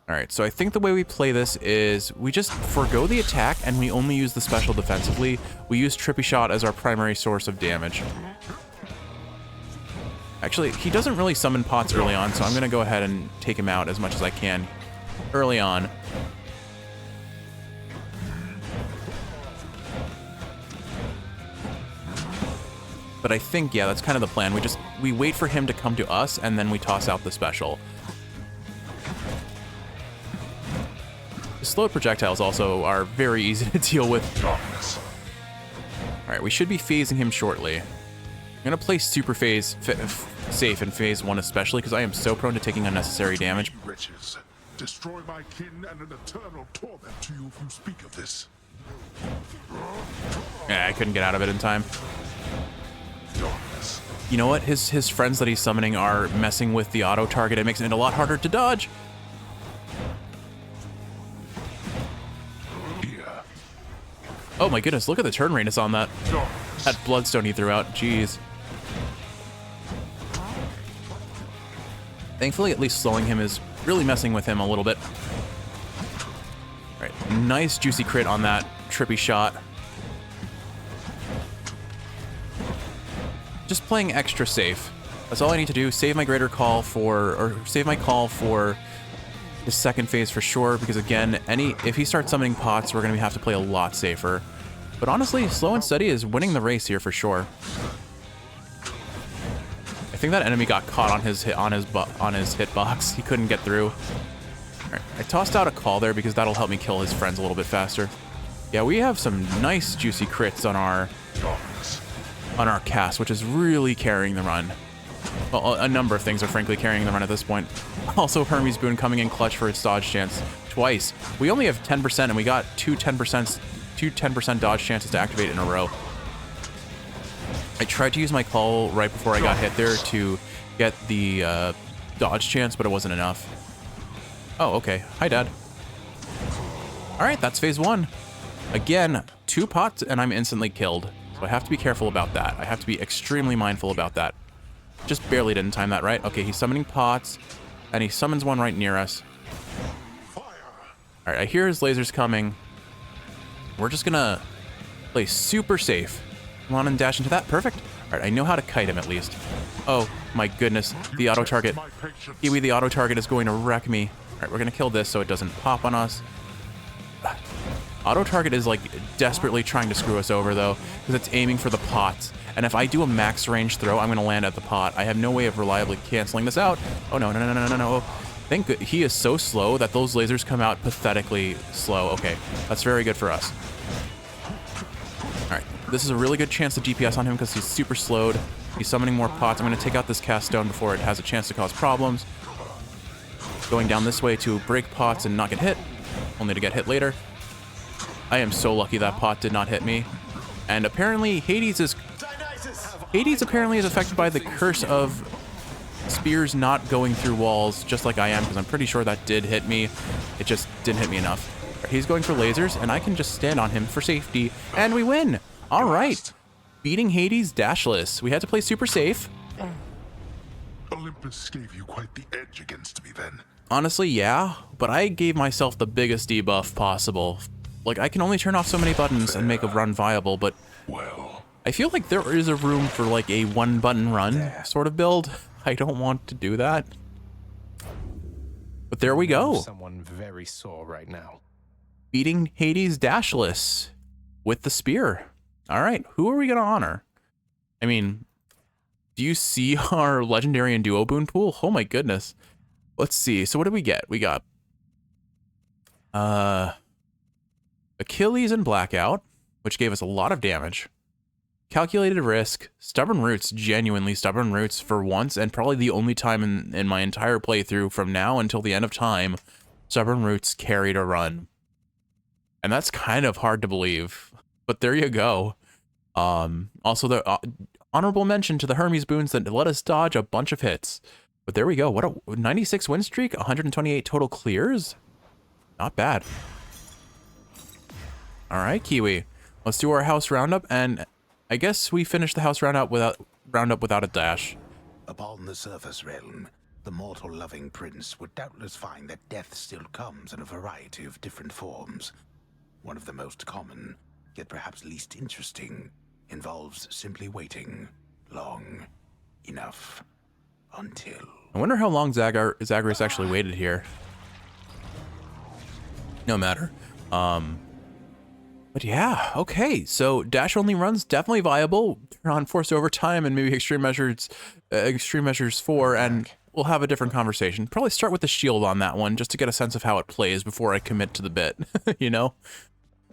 Alright, so I think the way we play this is we just forego the attack, and we only use the special defensively. We use Trippy Shot as our primary source of damage. Actually, he doesn't really summon pots early on, so I'm going to go ahead and take him out as much as I can early on. But I think, yeah, that's kind of the plan. We wait for him to come to us, and then we toss out the special. The slowed projectiles also are very easy to deal with. Alright, we should be phasing him shortly. I'm going to play super safe in phase 1 especially, because I am so prone to taking unnecessary damage. Wretches, destroy my kin and an eternal torment to you if you speak of this. Yeah, I couldn't get out of it in time. You know what? His friends that he's summoning are messing with the auto target. It makes it a lot harder to dodge. Oh my goodness, look at the turn radius on that. That Bloodstone he threw out, jeez. Thankfully, at least slowing him is really messing with him a little bit. All right, nice juicy crit on that Trippy Shot. Just playing extra safe. That's all I need to do. Save my greater call or save my call for the second phase for sure, because again, if he starts summoning pots, we're gonna have to play a lot safer. But honestly, Slow and Steady is winning the race here for sure. I think that enemy got caught on his hitbox. He couldn't get through. All right, I tossed out a call there because that'll help me kill his friends a little bit faster. Yeah, we have some nice juicy crits on our cast, which is really carrying the run. Well, a number of things are frankly carrying the run at this point. Also, Hermes Boon coming in clutch for its dodge chance twice. We only have 10%, and we got two 10% dodge chances to activate in a row. I tried to use my call right before I got hit there to get the dodge chance, but it wasn't enough. Oh, okay. Hi, Dad. All right, that's phase 1. Again, 2 pots, and I'm instantly killed. So I have to be careful about that. I have to be extremely mindful about that. Just barely didn't time that right. Okay, he's summoning pots, and he summons one right near us. All right, I hear his lasers coming. We're just gonna play super safe. Come on and dash into that. Perfect. All right, I know how to kite him at least. Oh my goodness, the auto target. Kiwi, the auto target is going to wreck me. All right, we're gonna kill this so it doesn't pop on us. Auto target is like desperately trying to screw us over though, because it's aiming for the pots. And if I do a max range throw, I'm gonna land at the pot. I have no way of reliably canceling this out. Oh no, no, no, no, no, no. Thank God he is so slow that those lasers come out pathetically slow. Okay, that's very good for us. All right, this is a really good chance to DPS on him because he's super slowed. He's summoning more pots. I'm gonna take out this cast stone before it has a chance to cause problems. Going down this way to break pots and not get hit, only to get hit later. I am so lucky that pot did not hit me. And apparently Hades apparently is affected by the curse of spears not going through walls, just like I am, because I'm pretty sure that did hit me. It just didn't hit me enough. He's going for lasers, and I can just stand on him for safety, and we win. All right, beating Hades dashless. We had to play super safe. Olympus gave you quite the edge against me then. Honestly, yeah, but I gave myself the biggest debuff possible. Like, I can only turn off so many buttons and make a run viable, but I feel like there is a room for like a 1-button run sort of build. I don't want to do that. But there we go. Someone very sore right now. Beating Hades Dashless with the spear. All right, who are we going to honor? I mean, do you see our legendary and duo boon pool? Oh my goodness. Let's see. So what did we get? We got Achilles and Blackout, which gave us a lot of damage. Calculated Risk, Stubborn Roots, genuinely Stubborn Roots for once, and probably the only time in my entire playthrough from now until the end of time, Stubborn Roots carried a run. And that's kind of hard to believe, but there you go. Also, the honorable mention to the Hermes boons that let us dodge a bunch of hits. But there we go. What a 96 win streak, 128 total clears. Not bad. All right, Kiwi. Let's do our house roundup, and I guess we finished the house roundup without a dash. Upon the surface realm, the mortal-loving prince would doubtless find that death still comes in a variety of different forms. One of the most common, yet perhaps least interesting, involves simply waiting long enough until... I wonder how long Zagreus actually waited here. No matter. But yeah, okay. So dash only runs definitely viable. Turn on forced overtime and maybe extreme measures 4, and we'll have a different conversation. Probably start with the shield on that one just to get a sense of how it plays before I commit to the bit, you know?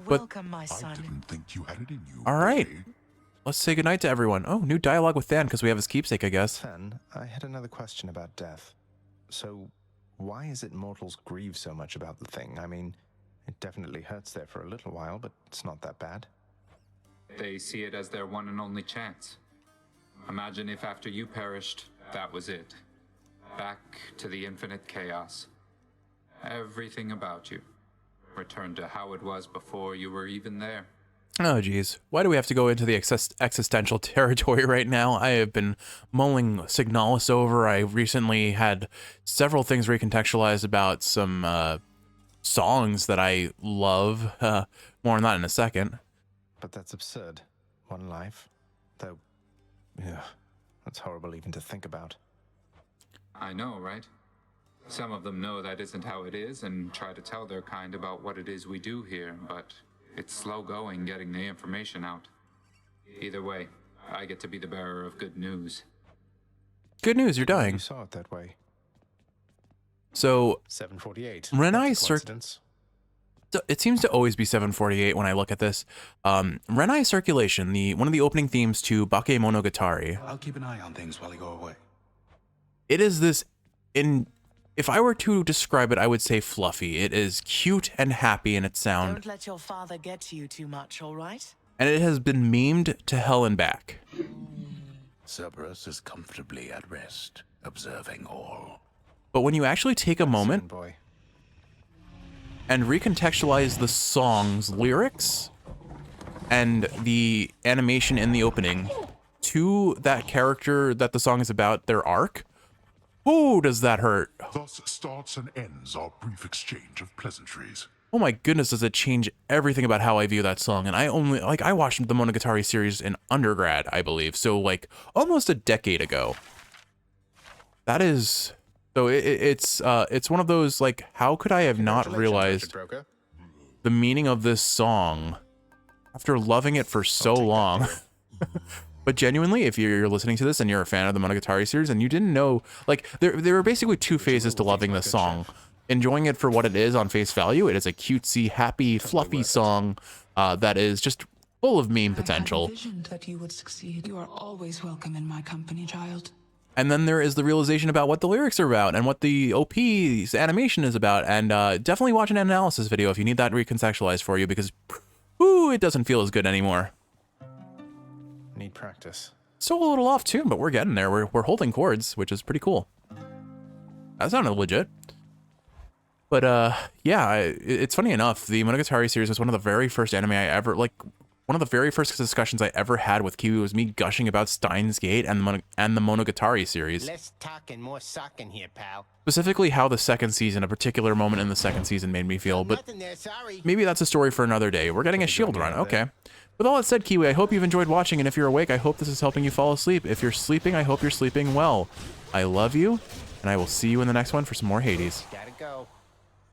Welcome, my son. I didn't think you had it in you. All right. Ray. Let's say goodnight to everyone. Oh, new dialogue with Than because we have his keepsake, I guess. Than, I had another question about death. So, why is it mortals grieve so much about the thing? I mean, it definitely hurts there for a little while, but it's not that bad. They see it as their one and only chance. Imagine if after you perished, that was it. Back to the infinite chaos. Everything about you returned to how it was before you were even there. Oh, geez. Why do we have to go into the existential territory right now? I have been mulling Signalis over. I recently had several things recontextualized about some songs that I love. More on that in a second. But that's absurd. One life. Though, yeah, that's horrible even to think about. I know, right? Some of them know that isn't how it is and try to tell their kind about what it is we do here, but it's slow going getting the information out. Either way, I get to be the bearer of good news. Good news, you're dying. You saw it that way. So 748. Renai it seems to always be 748 when I look at this. Renai Circulation, one of the opening themes to Bakemonogatari. I'll keep an eye on things while you go away. It is this if I were to describe it, I would say fluffy. It is cute and happy in its sound. Don't let your father get to you too much, all right? And it has been memed to hell and back. Cerberus is comfortably at rest, observing all. But when you actually take a moment and recontextualize the song's lyrics and the animation in the opening to that character that the song is about, their arc, oh, does that hurt? Thus starts and ends our brief exchange of pleasantries. Oh my goodness, does it change everything about how I view that song? And I watched the Monogatari series in undergrad, I believe. So like almost a decade ago. That is, so it's one of those, like, how could I have not realized the meaning of this song after loving it for so long? But genuinely, if you're listening to this and you're a fan of the Monogatari series and you didn't know, like, there were basically two phases to loving this song. Enjoying it for what it is on face value. It is a cutesy, happy, fluffy song that is just full of meme potential. I envisioned that you would succeed. You are always welcome in my company, child. And then there is the realization about what the lyrics are about and what the OP's animation is about. And definitely watch an analysis video if you need that recontextualized for you, because whoo, it doesn't feel as good anymore. Need practice. Still a little off tune, but we're getting there. We're holding chords, which is pretty cool. That sounded legit. But yeah, it's funny enough, the Monogatari series was one of the very first anime I ever, like, one of the very first discussions I ever had with Kiwi was me gushing about Steins Gate and the Monogatari series. Less talking, more socking here, pal. Specifically how the second season, a particular moment in the second season made me feel, but Nothing there, sorry. maybe that's a story for another day. We're getting a shield run, okay. With all that said, Kiwi, I hope you've enjoyed watching, and if you're awake, I hope this is helping you fall asleep. If you're sleeping, I hope you're sleeping well. I love you, and I will see you in the next one for some more Hades. Gotta go.